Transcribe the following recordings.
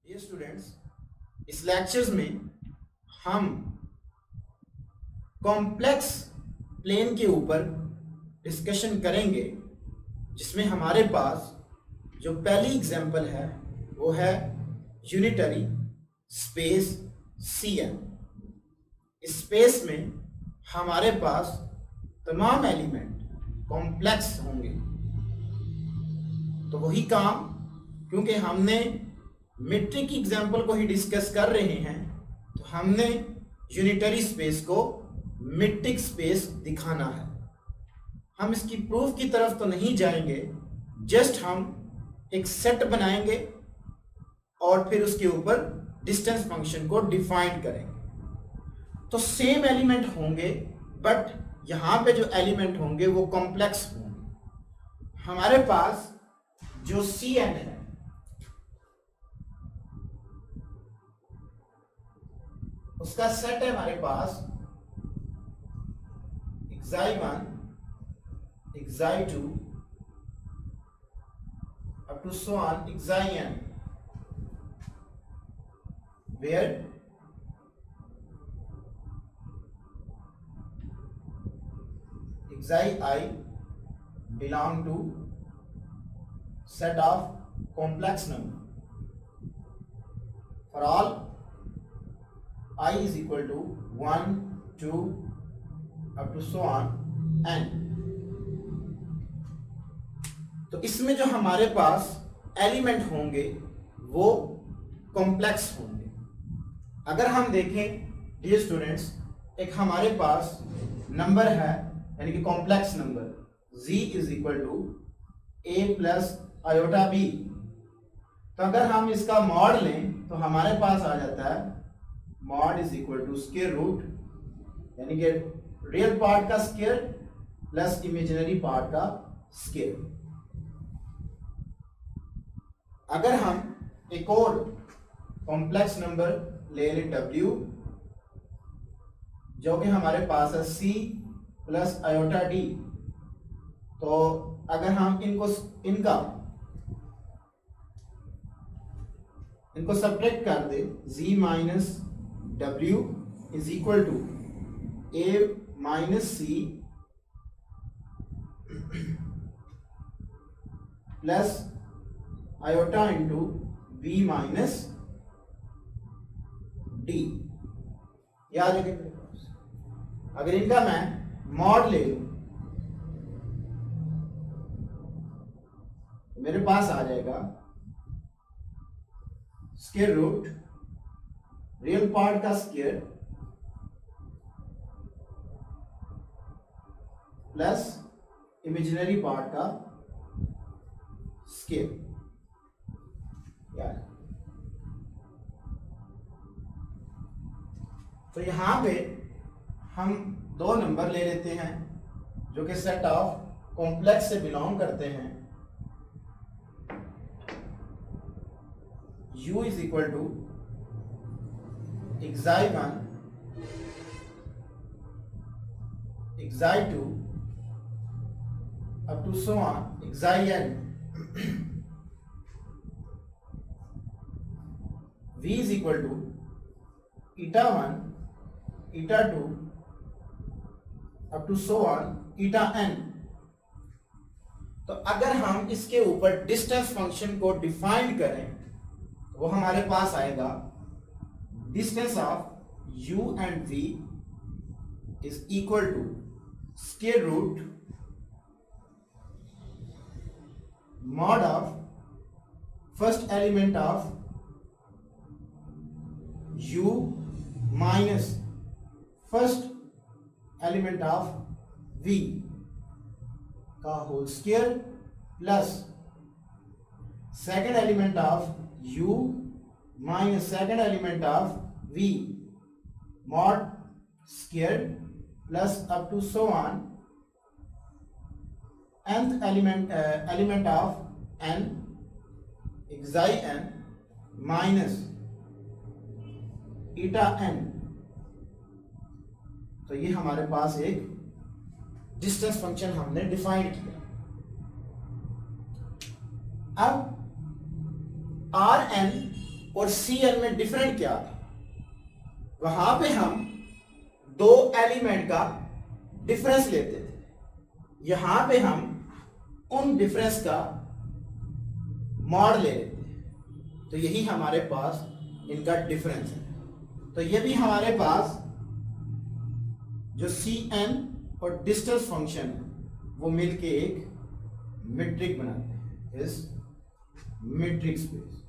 ये स्टूडेंट्स, इस लेक्चर्स में हम कॉम्प्लेक्स प्लेन के ऊपर डिस्कशन करेंगे, जिसमें हमारे पास जो पहली एग्जांपल है वो है यूनिटरी स्पेस Cn। इस स्पेस में हमारे पास तमाम एलिमेंट कॉम्प्लेक्स होंगे। तो वही काम, क्योंकि हमने मीट्रिक की एग्जांपल को ही डिस्कस कर रहे हैं, तो हमने यूनिटरी स्पेस को मीट्रिक स्पेस दिखाना है। हम इसकी प्रूफ की तरफ तो नहीं जाएंगे, जस्ट हम एक सेट बनाएंगे और फिर उसके ऊपर डिस्टेंस फंक्शन को डिफाइन करेंगे। तो सेम एलिमेंट होंगे, बट यहां पे जो एलिमेंट होंगे वो कॉम्प्लेक्स होंगे। हमारे पास जो Cn है, उसका सेट है हमारे पास xi1 xi2 up to so on xin, where xi belong to set of complex number for all I is equal to 1 2 up to so on n। तो इसमें जो हमारे पास एलिमेंट होंगे वो कॉम्प्लेक्स होंगे। अगर हम देखें डियर स्टूडेंट्स, एक हमारे पास नंबर है, यानी कि complex number z is equal to a plus iota b। तो अगर हम इसका मॉड लें तो हमारे पास आ जाता है mod is equal to square root, यानी कि रियल पार्ट का स्क्वायर प्लस इमेजिनरी पार्ट का स्क्वायर। अगर हम एक और कॉम्प्लेक्स नंबर ले लें w, जो कि हमारे पास है c प्लस आयोटा d, तो अगर हम इनको सब्ट्रैक्ट कर दे, z minus w is equal to a minus c plus iota into b minus d। याद रखें, अगर इनका मैं मॉड ले लूं तो मेरे पास आ जाएगा स्क्वायर रूट रियल पार्ट का स्क्वायर प्लस इमेजिनरी पार्ट का स्क्वायर। तो यहां पे हम दो नंबर ले लेते हैं जो कि सेट ऑफ कॉम्प्लेक्स से बिलोंग करते हैं। u is equal to xi1 xi2 up to so on xin। v is equal to eta1 eta2 up to so on eta n। तो अगर हम इसके ऊपर डिस्टेंस फंक्शन को डिफाइन करें, वो हमारे पास आएगा distance of u and v is equal to square root mod of first element of u minus first element of v का whole square plus second element of u minus second element of v mod square plus up to so on nth element of n xi n minus eta n। तो ये हमारे पास एक distance function हमने define किया। अब are N और Cn में different क्या था? वहां पे हम दो एलिमेंट का डिफरेंस लेते थे, यहां पे हम उन डिफरेंस का मॉड ले लेते हैं। तो यही हमारे पास इनका डिफरेंस है। तो ये भी हमारे पास जो Cn और डिस्टेंस फंक्शन है वो मिलके एक मीट्रिक बनाते हैं, इस मीट्रिक स्पेस।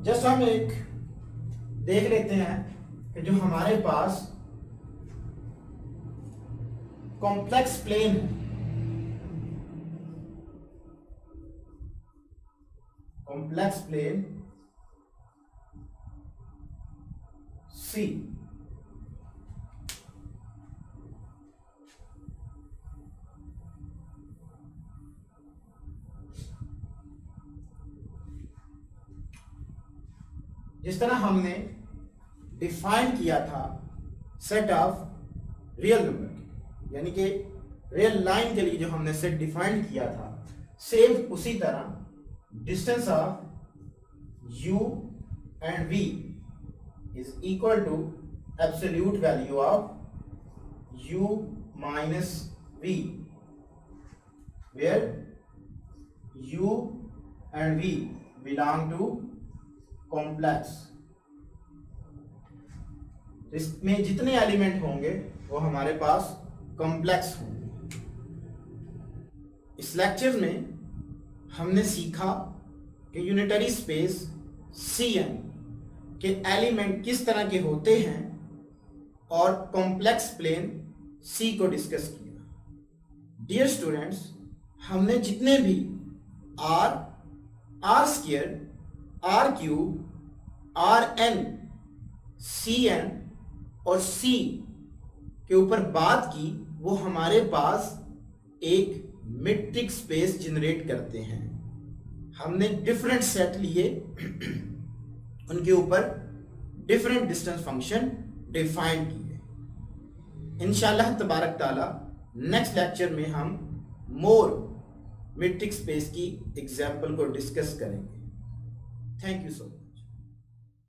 जस्ट हम एक देख लेते हैं कि जो हमारे पास कॉम्प्लेक्स प्लेन है, कॉम्प्लेक्स प्लेन C, जिस तरह हमने डिफाइन किया था सेट ऑफ रियल नंबर, यानी कि रियल लाइन के लिए जो हमने सेट डिफाइन किया था, सेम उसी तरह distance of u and v is equal to absolute value of u minus v, where u and v belong to complex। इसमें जितने एलिमेंट होंगे वो हमारे पास कॉम्प्लेक्स होंगे। इस लेक्चर में हमने सीखा कि यूनिटरी स्पेस Cn के एलिमेंट किस तरह के होते हैं और कॉम्प्लेक्स प्लेन C को डिस्कस किया। डियर स्टूडेंट्स, हमने जितने भी R, R square, R cube, Rn, Cn और C के ऊपर बात की, वो हमारे पास एक मीट्रिक स्पेस जनरेट करते हैं। हमने डिफरेंट सेट लिए, उनके ऊपर डिफरेंट डिस्टेंस फंक्शन डिफाइन किए। इंशाल्लाह तबारक ताला नेक्स्ट लेक्चर में हम मोर मीट्रिक स्पेस की एग्जाम्पल को डिस्कस करेंगे। Thank you so much.